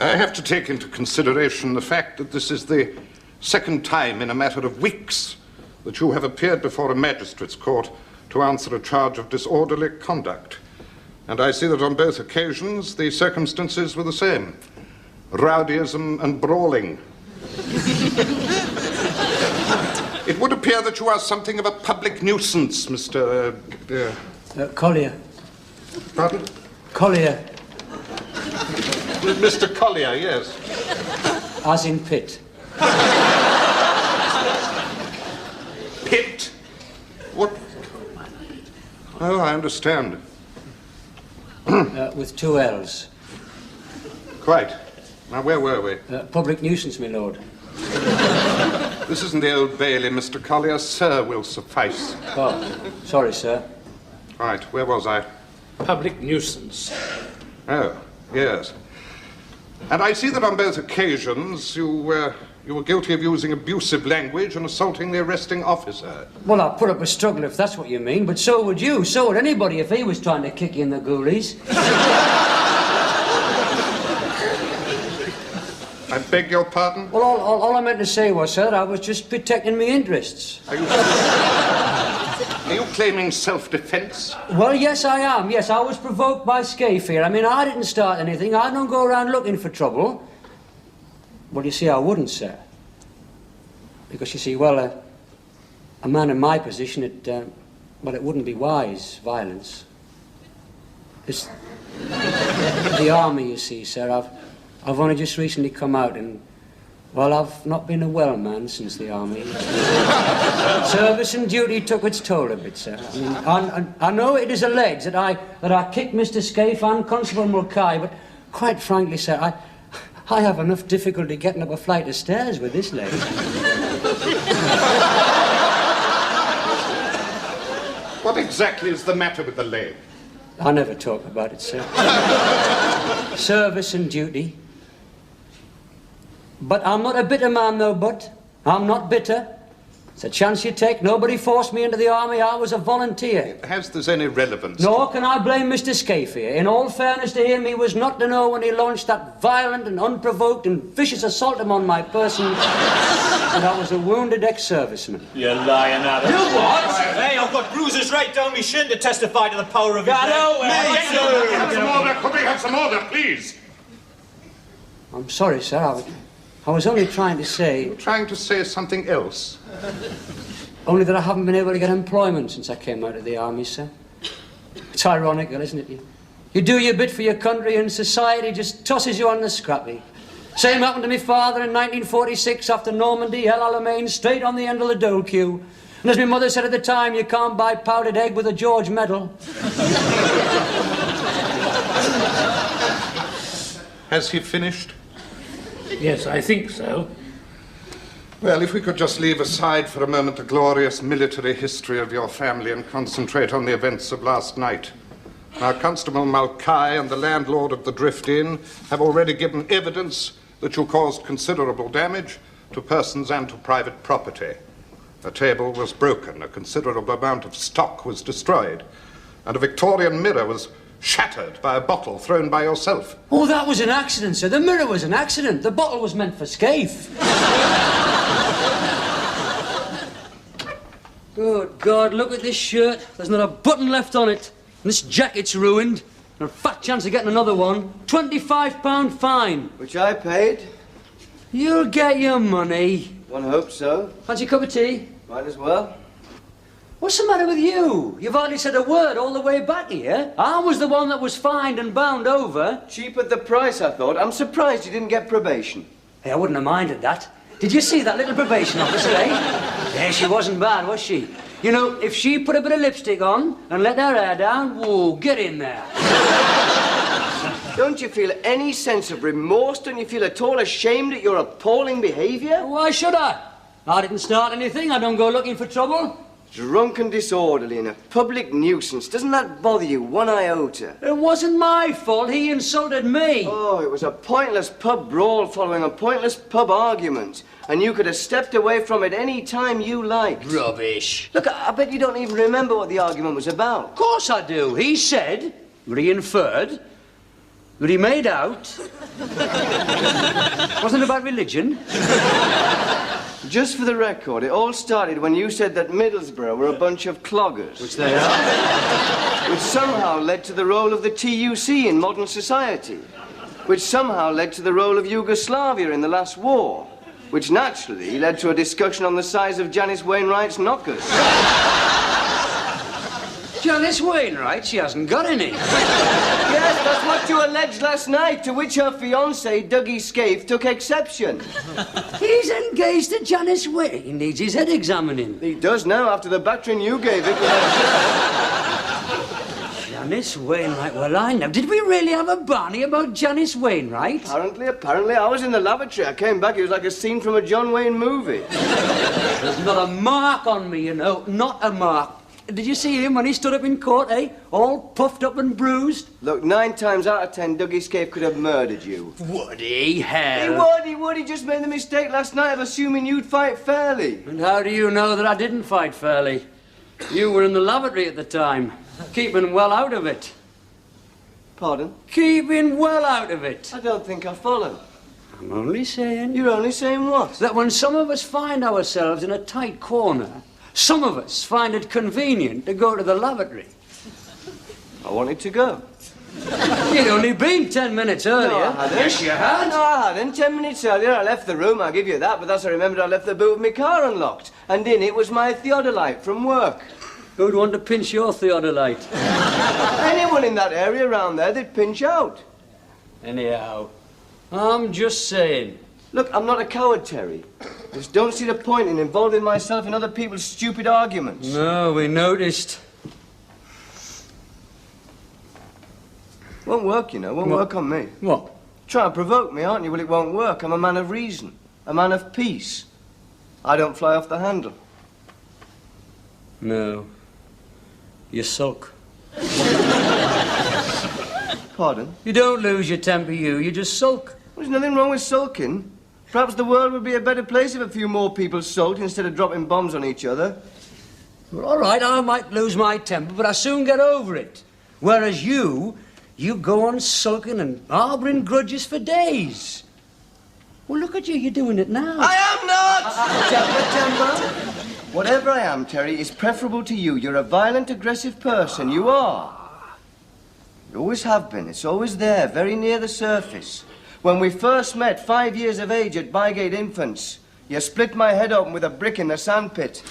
I have to take into consideration the fact that this is the second time in a matter of weeks that you have appeared before a magistrate's court to answer a charge of disorderly conduct. And I see that on both occasions the circumstances were the same. Rowdyism and brawling. It would appear that you are something of a public nuisance, Mr. Collier. Pardon? Collier. Mr. Collier, yes. As in Pitt. Pitt? What? Oh, I understand. With two L's. Quite. Now, where were we? Public nuisance, my lord. This isn't the Old Bailey, Mr. Collier. Sir will suffice. Oh, sorry, sir. Right, where was I? Public nuisance. Oh, yes. And I see that on both occasions you were guilty of using abusive language and assaulting the arresting officer. Well, I'll put up a struggle if that's what you mean, but so would you. So would anybody if he was trying to kick you in the ghoulies. I beg your pardon? Well, all I meant to say was, sir, I was just protecting my interests. Are you claiming self-defense? Well, yes, I am. Yes, I was provoked by Scaife here. I mean, I didn't start anything. I don't go around looking for trouble. Well, you see, I wouldn't, sir. Because, you see, well, a man in my position, it wouldn't be wise, violence. It's the army, you see, sir. I've only just recently come out and, well, I've not been a well man since the army. Service and duty took its toll a bit, sir. I mean, I know it is alleged that I kicked Mr. Scaife and Constable Mulcahy, but quite frankly, sir, I have enough difficulty getting up a flight of stairs with this leg. What exactly is the matter with the leg? I never talk about it, sir. Service and duty. But I'm not a bitter man, though, but I'm not bitter. It's a chance you take. Nobody forced me into the army. I was a volunteer. Has this any relevance? Nor can I blame Mr. Scaife here. In all fairness to him, he was not to know when he launched that violent and unprovoked and vicious assault upon my person that I was a wounded ex-serviceman. You lying Adam. You what? Hey, I've got bruises right down my shin to testify to the power of his leg. Have some order. Could we have some order, please? I'm sorry, sir. I was only trying to say... You're trying to say something else? Only that I haven't been able to get employment since I came out of the army, sir. It's ironical, isn't it? You do your bit for your country and society just tosses you on the scrappy. Same happened to my father in 1946 after Normandy, Hell Alamein, straight on the end of the dole queue. And as my mother said at the time, you can't buy powdered egg with a George medal. Has he finished? Yes, I think so. Well, if we could just leave aside for a moment the glorious military history of your family and concentrate on the events of last night. Now, Constable Mulcahy and the landlord of the Drift Inn have already given evidence that you caused considerable damage to persons and to private property. A table was broken, a considerable amount of stock was destroyed, and a Victorian mirror was shattered by a bottle thrown by yourself. Oh, that was an accident, sir. The mirror was an accident. The bottle was meant for Scaife. Good God, look at this shirt. There's not a button left on it. And this jacket's ruined. And a fat chance of getting another one. £25 fine. Which I paid. You'll get your money. One hopes so. Fancy a cup of tea? Might as well. What's the matter with you? You've hardly said a word all the way back here. I was the one that was fined and bound over. Cheap at the price, I thought. I'm surprised you didn't get probation. Hey, I wouldn't have minded that. Did you see that little probation officer, eh? Yeah, she wasn't bad, was she? You know, if she put a bit of lipstick on and let her hair down, whoa, get in there. Don't you feel any sense of remorse? Don't you feel at all ashamed at your appalling behaviour? Why should I? I didn't start anything. I don't go looking for trouble. Drunk and disorderly and a public nuisance. Doesn't that bother you one iota? It wasn't my fault. He insulted me. Oh, it was a pointless pub brawl following a pointless pub argument. And you could have stepped away from it any time you liked. Rubbish. Look, I bet you don't even remember what the argument was about. Of course I do. He said, re-inferred, That he made out. Wasn't about religion. Just for the record, it all started when you said that Middlesbrough were a bunch of cloggers. Which they are. Which somehow led to the role of the TUC in modern society. Which somehow led to the role of Yugoslavia in the last war. Which naturally led to a discussion on the size of Janice Wainwright's knockers. Janice Wainwright, she hasn't got any. Yes, that's what you alleged last night, to which her fiancé, Dougie Scaife, took exception. He's engaged to Janice Wainwright. He needs his head examining. He does now, after the battering you gave it. Janice Wainwright, well, I know. Did we really have a barney about Janice Wainwright? Apparently. I was in the lavatory. I came back, it was like a scene from a John Wayne movie. There's not a mark on me, you know. Not a mark. Did you see him when he stood up in court, eh? All puffed up and bruised? Look, 9 times out of 10, Dougie Scaife could have murdered you. Would he? Hell. He would. He just made the mistake last night of assuming you'd fight fairly. And how do you know that I didn't fight fairly? You were in the lavatory at the time, keeping well out of it. Pardon? Keeping well out of it. I don't think I follow. I'm only saying... You're only saying what? That when some of us find ourselves in a tight corner, some of us find it convenient to go to the lavatory. I wanted to go. You'd only been 10 minutes earlier. No, I hadn't. Yes, you had. No, I hadn't. 10 minutes earlier, I left the room, I'll give you that, but that's I remembered I left the boot of my car unlocked. And in it was my theodolite from work. Who'd want to pinch your theodolite? Anyone in that area around there, they'd pinch out. Anyhow, I'm just saying. Look, I'm not a coward, Terry. I just don't see the point in involving myself in other people's stupid arguments. No, we noticed. Won't work, you know. Won't work on me. What? Try and provoke me, aren't you? Well, it won't work. I'm a man of reason. A man of peace. I don't fly off the handle. No. You sulk. Pardon? You don't lose your temper, you just sulk. There's nothing wrong with sulking. Perhaps the world would be a better place if a few more people sulked instead of dropping bombs on each other. Well, all right, I might lose my temper, but I soon get over it. Whereas you go on sulking and harbouring grudges for days. Well, look at you, you're doing it now. I am not! Temper. Whatever I am, Terry, is preferable to you. You're a violent, aggressive person. You are. You always have been. It's always there, very near the surface. When we first met, 5 years of age at Bygate Infants, you split my head open with a brick in the sandpit.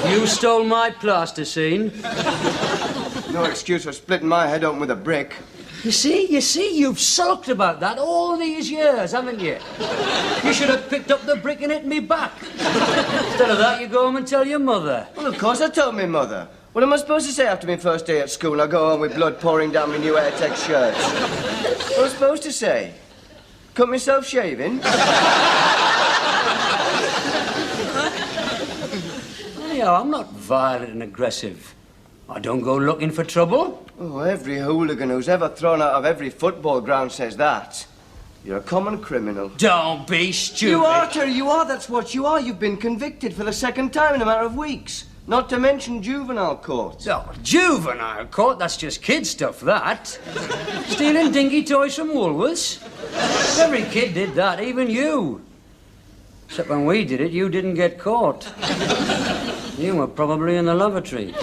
You stole my plasticine. No excuse for splitting my head open with a brick. You see, you've sulked about that all these years, haven't you? You should have picked up the brick and hit me back. Instead of that, you go home and tell your mother. Well, of course I told my mother. What am I supposed to say after my first day at school? I go home with blood pouring down my new Airtex shirt. What am I supposed to say? Cut myself shaving? Anyhow, I'm not violent and aggressive. I don't go looking for trouble. Oh, every hooligan who's ever thrown out of every football ground says that. You're a common criminal. Don't be stupid. You are, Terry, you are. That's what you are. You've been convicted for the second time in a matter of weeks. Not to mention juvenile court. Oh, juvenile court? That's just kid stuff, that. Stealing dinky toys from Woolworths? Every kid did that, even you. Except when we did it, you didn't get caught. You were probably in the lavatory.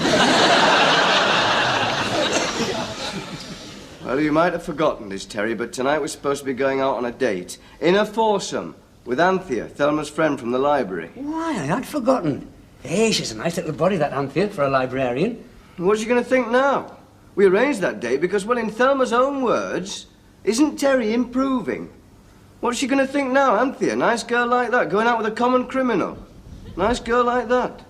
Well, you might have forgotten this, Terry, but tonight we're supposed to be going out on a date. In a foursome. With Anthea, Thelma's friend from the library. Why, I had forgotten. Hey, she's a nice little body, that Anthea, for a librarian. What's she going to think now? We arranged that date because, well, in Thelma's own words, isn't Terry improving? What's she going to think now, Anthea? Nice girl like that, going out with a common criminal. Nice girl like that,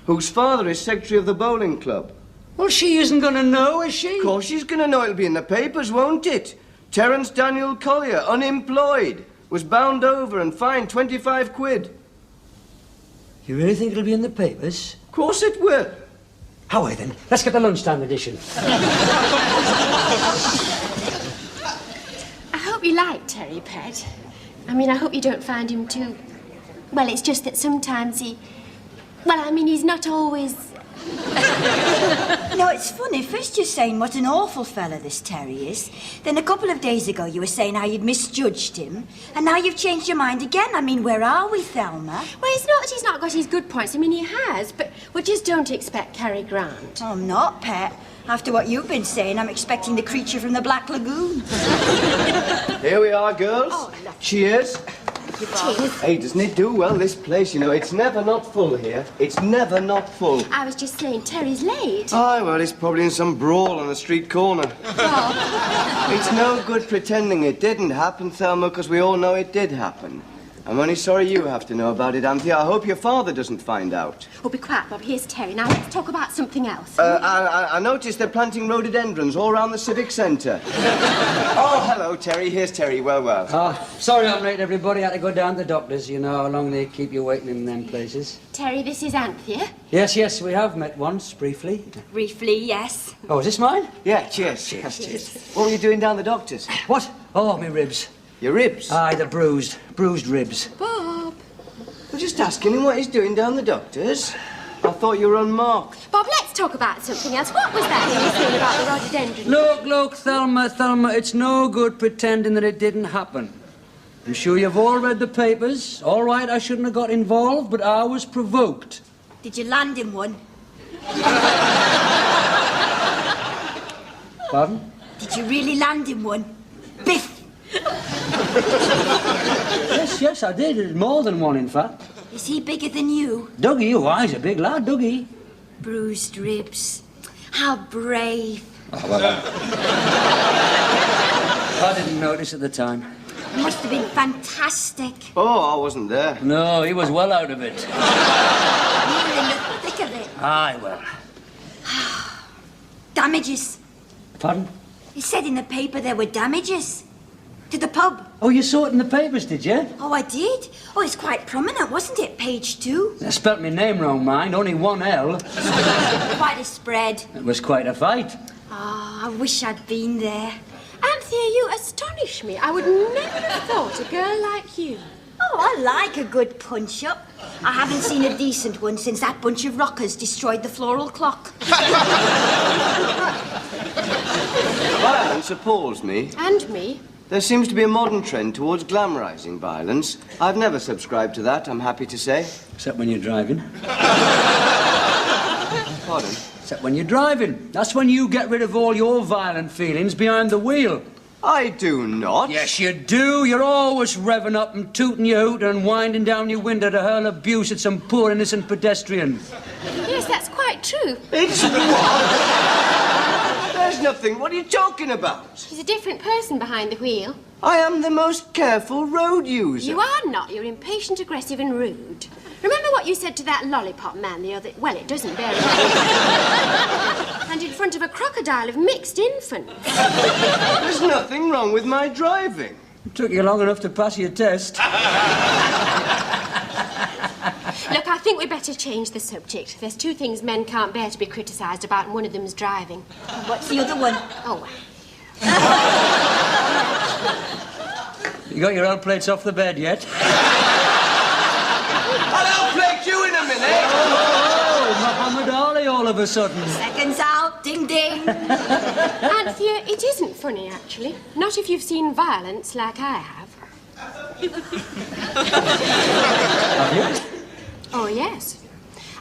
whose father is secretary of the bowling club. Well, she isn't going to know, is she? Of course she's going to know. It'll be in the papers, won't it? Terence Daniel Collier, unemployed, was bound over and fined 25 quid. You really think it'll be in the papers? Of course it will. How way then? Let's get the lunchtime edition. I hope you like Terry, Pet. I mean, I hope you don't find him too... Well, it's just that sometimes he's not always... No, it's funny. First you're saying what an awful fella this Terry is. Then a couple of days ago you were saying how you'd misjudged him. And now you've changed your mind again. I mean, where are we, Thelma? Well, it's not that he's not got his good points. I mean, he has, but we just don't expect Cary Grant. I'm not, Pet. After what you've been saying, I'm expecting the creature from the Black Lagoon. Here we are, girls. Oh, lovely. Cheers. Cheers. Hey, doesn't it do well, this place? You know, it's never not full here. It's never not full. I was just saying, Terry's late. Aye, well, he's probably in some brawl on the street corner. Oh. It's no good pretending it didn't happen, Thelma, because we all know it did happen. I'm only sorry you have to know about it, Anthea. I hope your father doesn't find out. Oh, be quiet, Bob. Here's Terry. Now, let's talk about something else. I noticed they're planting rhododendrons all around the Civic Centre. Oh, hello, Terry. Here's Terry. Well. Sorry I'm late, everybody. I had to go down to the doctor's. You know how long they keep you waiting in them places. Terry, this is Anthea. Yes, we have met once, briefly. Briefly, yes. Oh, is this mine? Yeah, cheers. Cheers. What were you doing down the doctor's? What? Oh, my ribs. Your ribs? Aye, the bruised ribs. Bob. We're just asking him what he's doing down the doctor's. I thought you were unmarked. Bob, let's talk about something else. What was that you were saying about the rhododendron? Look, Thelma, it's no good pretending that it didn't happen. I'm sure you've all read the papers. All right, I shouldn't have got involved, but I was provoked. Did you land in one? Pardon? Did you really land in one? Biff! Yes, I did. More than one, in fact. Is he bigger than you? Dougie, why, he's a big lad, Dougie. Bruised ribs. How brave. Oh, well, I didn't notice at the time. It must have been fantastic. Oh, I wasn't there. No, he was well out of it. You were in the thick of it. Aye, well. Damages. Pardon? It said in the paper there were damages. To the pub. Oh, you saw it in the papers, did you? Oh, I did? Oh, it's quite prominent, wasn't it? Page 2. They spelt my name wrong, mind. Only one L. Quite a spread. It was quite a fight. Oh, I wish I'd been there. Anthea, you astonish me. I would never have thought a girl like you. Oh, I like a good punch-up. I haven't seen a decent one since that bunch of rockers destroyed the floral clock. Violence appalls me. And me. There seems to be a modern trend towards glamorizing violence. I've never subscribed to that, I'm happy to say. Except when you're driving. Pardon? Except when you're driving. That's when you get rid of all your violent feelings behind the wheel. I do not. Yes, you do. You're always revving up and tooting your hoot and winding down your window to hurl abuse at some poor innocent pedestrian. Yes, that's quite true. It's what? There's nothing. What are you talking about? He's a different person behind the wheel. I am the most careful road user. You are not. You're impatient, aggressive and rude. Remember what you said to that lollipop man the other... Well, it doesn't bear it. And in front of a crocodile of mixed infants. There's nothing wrong with my driving. It took you long enough to pass your test. Look, I think we better change the subject. There's two things men can't bear to be criticised about, and one of them's driving. What's the other one? Oh, You got your old plates off the bed yet? I'll outplay you in a minute. Oh, Muhammad Ali all of a sudden. Seconds out, ding ding. Anthea, it isn't funny, actually. Not if you've seen violence like I have. Have you? Oh, yes.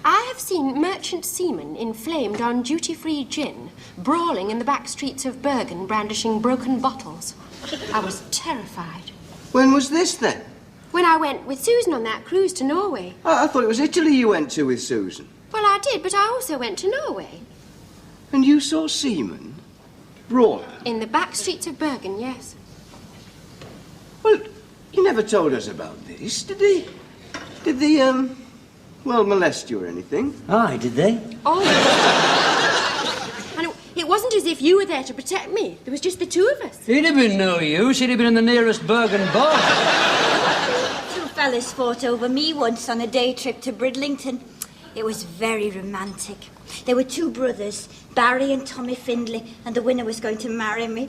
I have seen merchant seamen inflamed on duty-free gin, brawling in the back streets of Bergen, brandishing broken bottles. I was terrified. When was this, then? When I went with Susan on that cruise to Norway. I thought it was Italy you went to with Susan. Well, I did, but I also went to Norway. And you saw seamen brawling? In the back streets of Bergen, yes. Well, you never told us about this, did they? Did they, well, molest you or anything? Aye, did they? Oh. And it wasn't as if you were there to protect me. There was just the two of us. He'd have been no use. He'd have been in the nearest Bergen bar. Two fellas fought over me once on a day trip to Bridlington. It was very romantic. There were two brothers, Barry and Tommy Findlay, and the winner was going to marry me.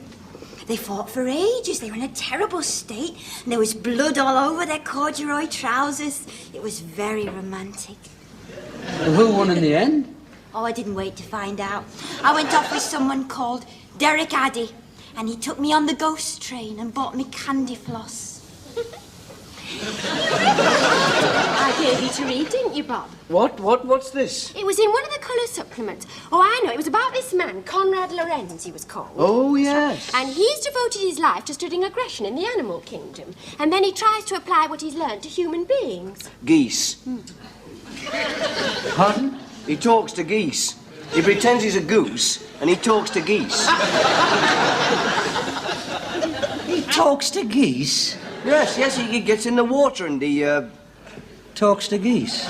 They fought for ages. They were in a terrible state, and there was blood all over their corduroy trousers. It was very romantic. Who won in the end? Oh, I didn't wait to find out. I went off with someone called Derek Addy, and he took me on the ghost train and bought me candy floss. I gave you to read, didn't you, Bob? What's this? It was in one of the colour supplements. Oh, I know. It was about this man, Conrad Lorenz, he was called. Oh, yes. And he's devoted his life to studying aggression in the animal kingdom. And then he tries to apply what he's learned to human beings. Geese. Pardon? He talks to geese. He pretends he's a goose, and he talks to geese. He talks to geese? Yes, he gets in the water and he, Talks to geese?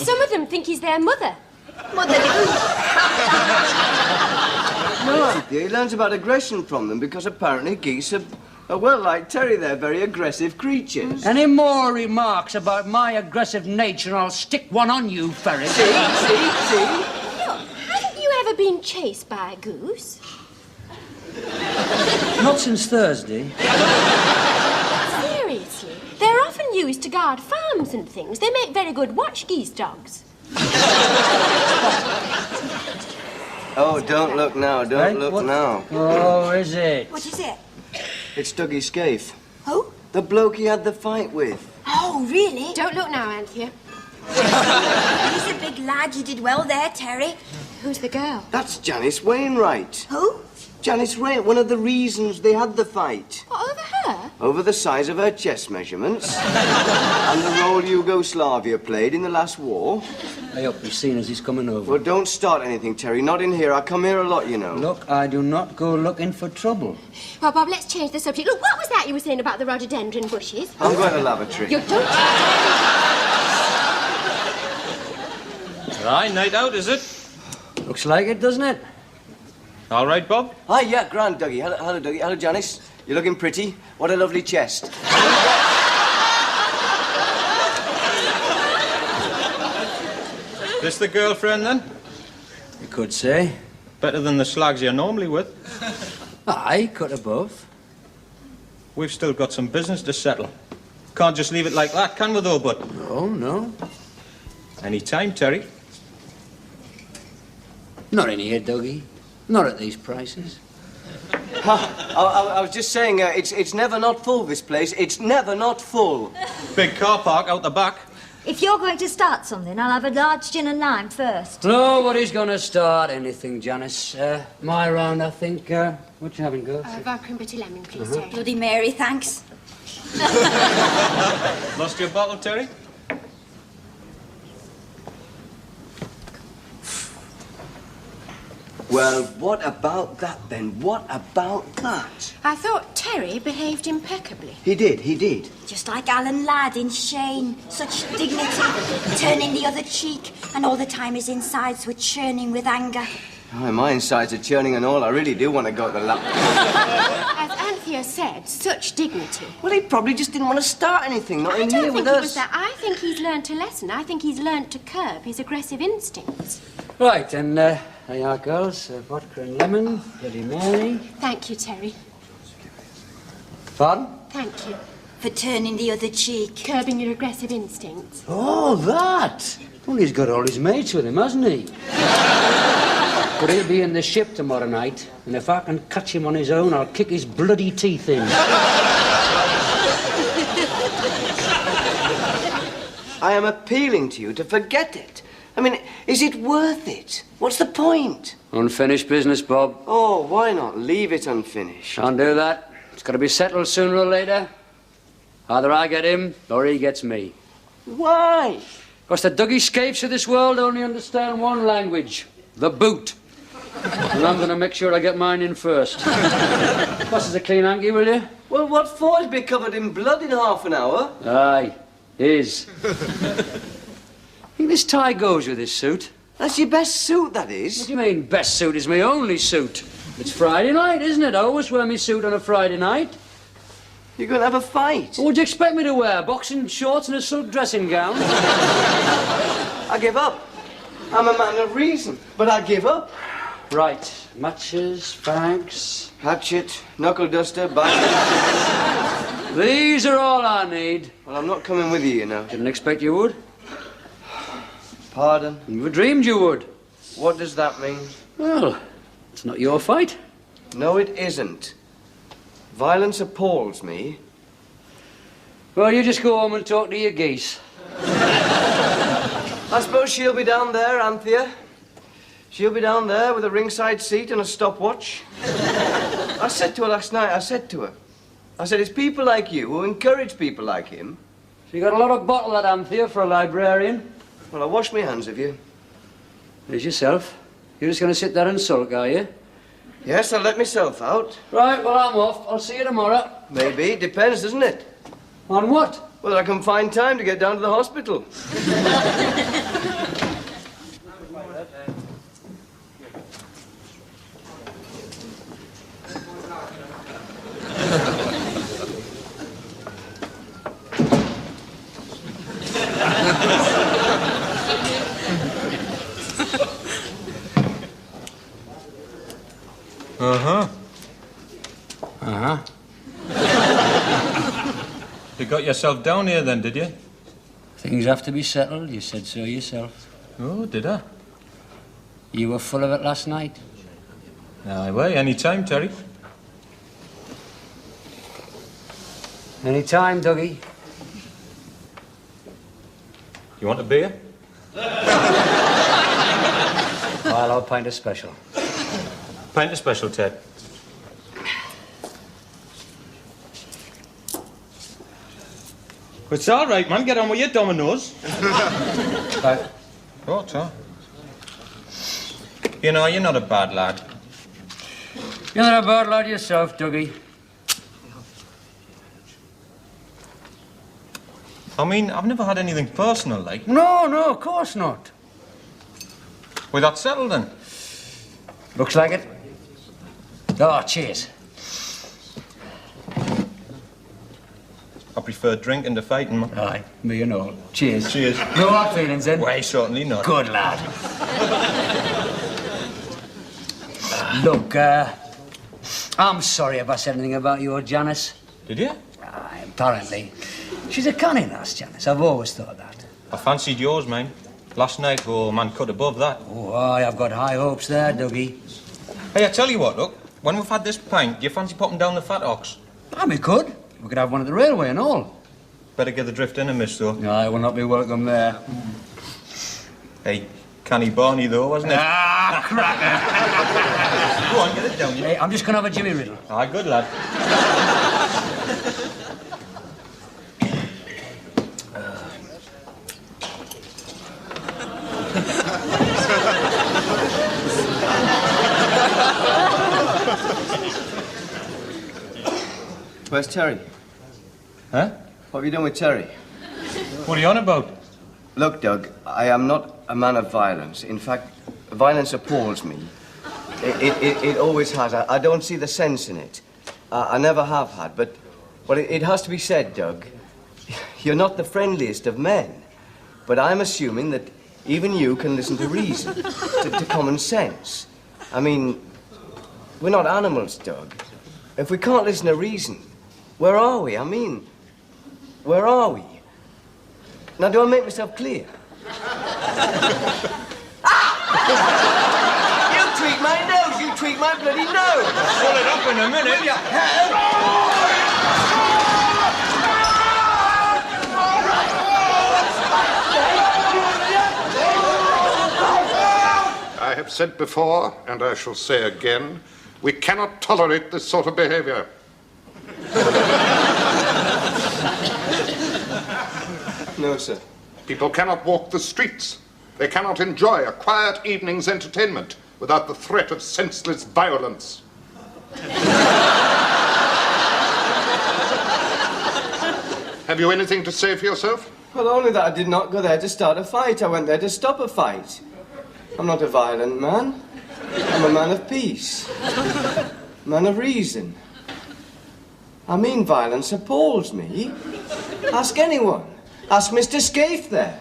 Some of them think he's their mother. Mother Goose. No, Anthea, he learns about aggression from them because apparently geese are well, like Terry, they're very aggressive creatures. Any more remarks about my aggressive nature and I'll stick one on you, Ferret. See? Haven't you ever been chased by a goose? Not since Thursday. Seriously? They're often used to guard farms and things. They make very good watch geese dogs. Oh, don't look now, don't look What? now. Oh, is it? What is it? It's Dougie Scaife. Who? The bloke he had the fight with. Oh, really? Don't look now, Anthea. He's a big lad. You did well there, Terry. Who's the girl? That's Janice Wainwright. Who? Janice Wainwright, one of the reasons they had the fight. What, over her? Over the size of her chest measurements and the role Yugoslavia played in the last war. I hope he's seen as he's coming over. Well, don't start anything, Terry. Not in here. I come here a lot, you know. Look, I do not go looking for trouble. Well, Bob, let's change the subject. Look, what was that you were saying about the rhododendron bushes? I'm going to lavatory. You don't... Right, night out, is it? Looks like it, doesn't it? All right, Bob? Hi, yeah, grand, Dougie. Hello, Dougie. Hello, Janice. You're looking pretty. What a lovely chest. This the girlfriend, then? You could say. Better than the slags you're normally with. Aye, cut above. We've still got some business to settle. Can't just leave it like that, can we, though, bud? Oh, no. Any time, Terry. Not in here, Dougie. Not at these prices. I was just saying, it's never not full, this place. It's never not full. Big car park out the back. If you're going to start something, I'll have a large gin and lime first. Nobody's going to start anything, Janice. My round, I think. What you having, girls? Vodka and bitter lemon, please, Terry. Bloody Mary, thanks. Lost your bottle, Terry? Well, what about that, then? What about that? I thought Terry behaved impeccably. He did. Just like Alan Ladd in Shane. Such dignity, turning the other cheek, and all the time his insides were churning with anger. Oh, my insides are churning and all. I really do want to go to the lap. As Anthea said, such dignity. Well, he probably just didn't want to start anything, not I in don't here think with it us. was that. I think he's learnt a lesson. I think he's learnt to curb his aggressive instincts. Right, and there you are, girls. Vodka and lemon, Bloody Mary. Thank you, Terry. Pardon? Thank you. For turning the other cheek. Curbing your aggressive instincts. Oh, that. Well, he's got all his mates with him, hasn't he? But he'll be in the ship tomorrow night, and if I can catch him on his own, I'll kick his bloody teeth in. I am appealing to you to forget it. I mean, is it worth it? What's the point? Unfinished business, Bob. Oh, why not leave it unfinished? Can't do that. It's got to be settled sooner or later. Either I get him, or he gets me. Why? Because the Dougie Scapes of this world only understand one language. The boot. And I'm going to make sure I get mine in first. Pass us a clean hanky, will you? Well, what for? He'll be covered in blood in half an hour. Aye, is. Think this tie goes with this suit? That's your best suit, that What is. do you mean, best suit is my only suit? It's Friday night, isn't it? I always wear my suit on a Friday night. You're going to have a fight. What would you expect me to wear? Boxing shorts and a silk dressing gown? I give up. I'm a man of reason, but I give up. Right, matches, fags. Hatchet, knuckle duster, basket. These are all I need. Well, I'm not coming with you, you know. Didn't expect you would. Pardon? Never dreamed you would. What does that mean? Well, it's not your fight. No, it isn't. Violence appalls me. Well, you just go home and talk to your geese. I suppose she'll be down there, Anthea. She'll be down there with a ringside seat and a stopwatch. I said to her last night, I said, it's people like you who encourage people like him. So you got a lot of bottle, that Anthea, for a librarian. Well, I wash my hands of you. There's yourself. You're just going to sit there and sulk, are you? Yes, I'll let myself out. Right, well, I'm off. I'll see you tomorrow. Maybe. It depends, doesn't it? On what? Whether I can find time to get down to the hospital. Uh-huh. Uh-huh. You got yourself down here then, did you? Things have to be settled. You said so yourself. Oh, did I? You were full of it last night. Aye, well, any time, Terry. Any time, Dougie. You want a beer? I'll have a pint of special. Pint of special, Ted. It's all right, man. Get on with your dominoes. Right. What, huh? You know, you're not a bad lad. You're not a bad lad yourself, Dougie. I mean, I've never had anything personal, like. No, of course not. With that settled, then? Looks like it. Oh, cheers. I prefer drinking to fighting, man. Aye, me and all. Cheers. Cheers. No hard feelings, then? Why, certainly not. Good lad. Look, I'm sorry if I said anything about your Janice. Did you? Aye, apparently. She's a canny lass, Janice. I've always thought that. I fancied yours, mine. Last night, oh, man, cut above that. Oh, aye, I've got high hopes there, Dougie. Hey, I tell you what, look. When we've had this pint, do you fancy popping down the Fat Ox? Aye, we could. We could have one at the railway and all. Better get the drift in a miss, though. Aye, will not be welcome there. Hey, canny Barney, though, wasn't it? Ah, cracker. Go on, get it down, you. Hey, I'm just going to have a Jimmy Riddle. Aye, good lad. Where's Terry? Huh? What have you done with Terry? What are you on about? Look, Doug, I am not a man of violence. In fact, violence appalls me. It always has. I don't see the sense in it. I never have had, but it has to be said, Doug. You're not the friendliest of men, but I'm assuming that even you can listen to reason, to common sense. I mean, we're not animals, Doug. If we can't listen to reason, where are we? I mean, where are we? Now, do I make myself clear? You tweak my nose, you tweak my bloody nose! Pull it up in a minute. I have said before, and I shall say again, we cannot tolerate this sort of behavior. No, sir. People cannot walk the streets. They cannot enjoy a quiet evening's entertainment without the threat of senseless violence. Have you anything to say for yourself? Well, only that I did not go there to start a fight. I went there to stop a fight. I'm not a violent man. I'm a man of peace. Man of reason. I mean, violence appalls me. Ask anyone. Ask Mr. Scaife there.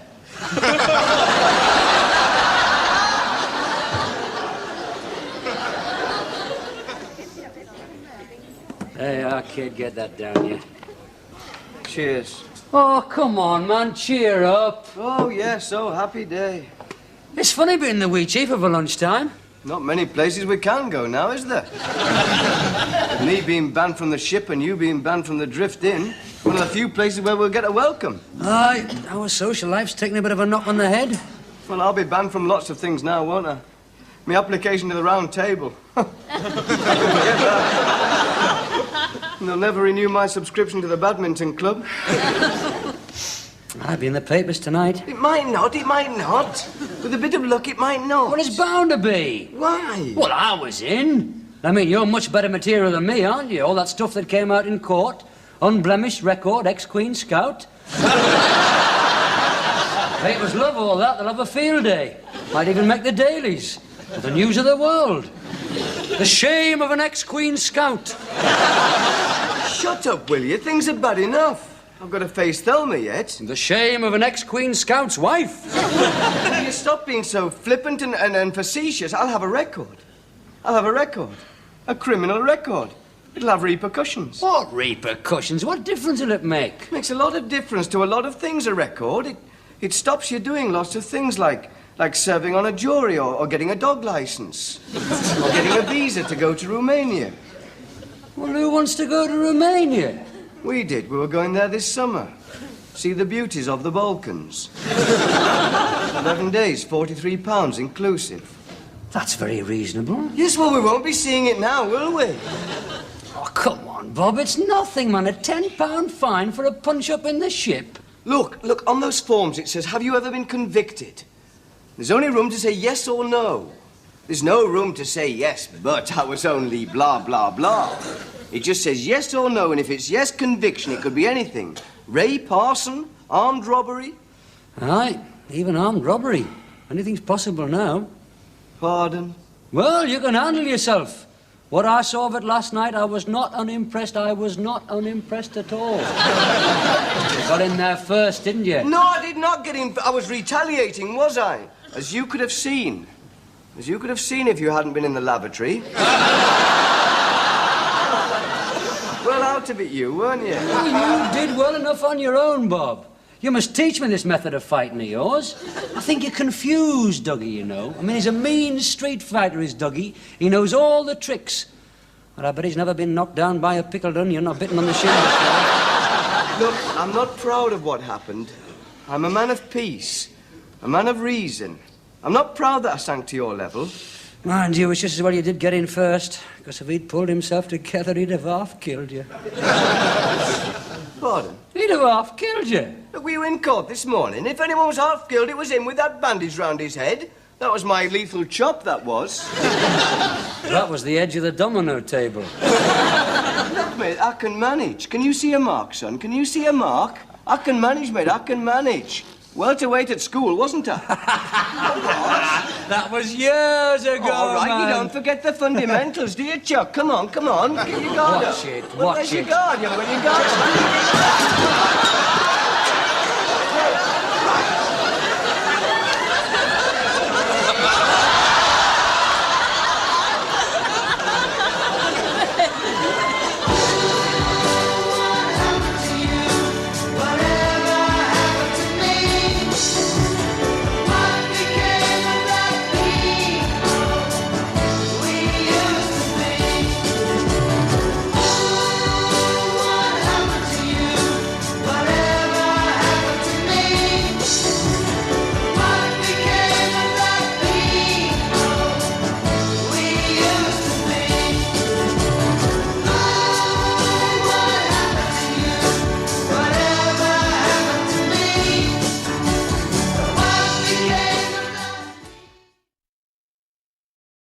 Hey, kid, get that down, yeah. Cheers. Oh, come on, man, cheer up. Oh, yes, oh, happy day. It's funny being the wee chief over lunchtime. Not many places we can go now, is there? Me being banned from the ship and you being banned from the drift in. One of the few places where we'll get a welcome. Aye, our social life's taking a bit of a knock on the head. Well, I'll be banned from lots of things now, won't I? My application to the round table. And they'll never renew my subscription to the badminton club. I'll be in the papers tonight. It might not, it might not. With a bit of luck, it might not. Well, it's bound to be. Why? Well, I was in. I mean, you're much better material than me, aren't you? All that stuff that came out in court. Unblemished record, ex-Queen Scout. Papers love all that. They'll have a field day. Might even make the dailies. The news of the world. The shame of an ex-Queen Scout. Shut up, will you? Things are bad enough. I've got to face Thelma yet. The shame of an ex-Queen Scout's wife. Will you stop being so flippant and facetious? I'll have a record. I'll have a record. A criminal record. It'll have repercussions. What repercussions? What difference will it make? Makes a lot of difference to a lot of things, a record. It stops you doing lots of things like serving on a jury or getting a dog license. Or getting a visa to go to Romania. Well, who wants to go to Romania? We did. We were going there this summer. See the beauties of the Balkans. 11 days, £43 inclusive. That's very reasonable. Yes, well, we won't be seeing it now, will we? Oh, come on, Bob. It's nothing, man. A £10 fine for a punch-up in the ship. Look, on those forms it says, have you ever been convicted? There's only room to say yes or no. There's no room to say yes, but I was only blah, blah, blah. It just says yes or no, and if it's yes, conviction, it could be anything. Rape, arson, armed robbery. Aye, even armed robbery. Anything's possible now. Pardon? Well, you can handle yourself. What I saw of it last night, I was not unimpressed. I was not unimpressed at all. You got in there first, didn't you? No, I did not get in. I was retaliating, was I? As you could have seen. As you could have seen if you hadn't been in the lavatory. Well out of it, you, weren't you? Well, you did well enough on your own, Bob. You must teach me this method of fighting of yours. I think you confuse Dougie, you know. I mean, he's a mean street fighter, is Dougie. He knows all the tricks. But I bet he's never been knocked down by a pickled onion or bitten on the shin before. Look, I'm not proud of what happened. I'm a man of peace. A man of reason. I'm not proud that I sank to your level. Mind you, it's just as well you did get in first. Because if he'd pulled himself together, he'd have half killed you. Pardon? He'd have half killed you. Look, we were in court this morning. If anyone was half killed, it was him with that bandage round his head. That was my lethal chop, that was. That was the edge of the domino table. Look, mate, I can manage. Can you see a mark, son? Can you see a mark? I can manage, mate, I can manage. Welterweight at school, wasn't I? That was years ago, All right, man. you don't forget the fundamentals, do you, Chuck? Come on. Get your guard up. Watch it, Well, watch where's it. your guard, young man? Your guard.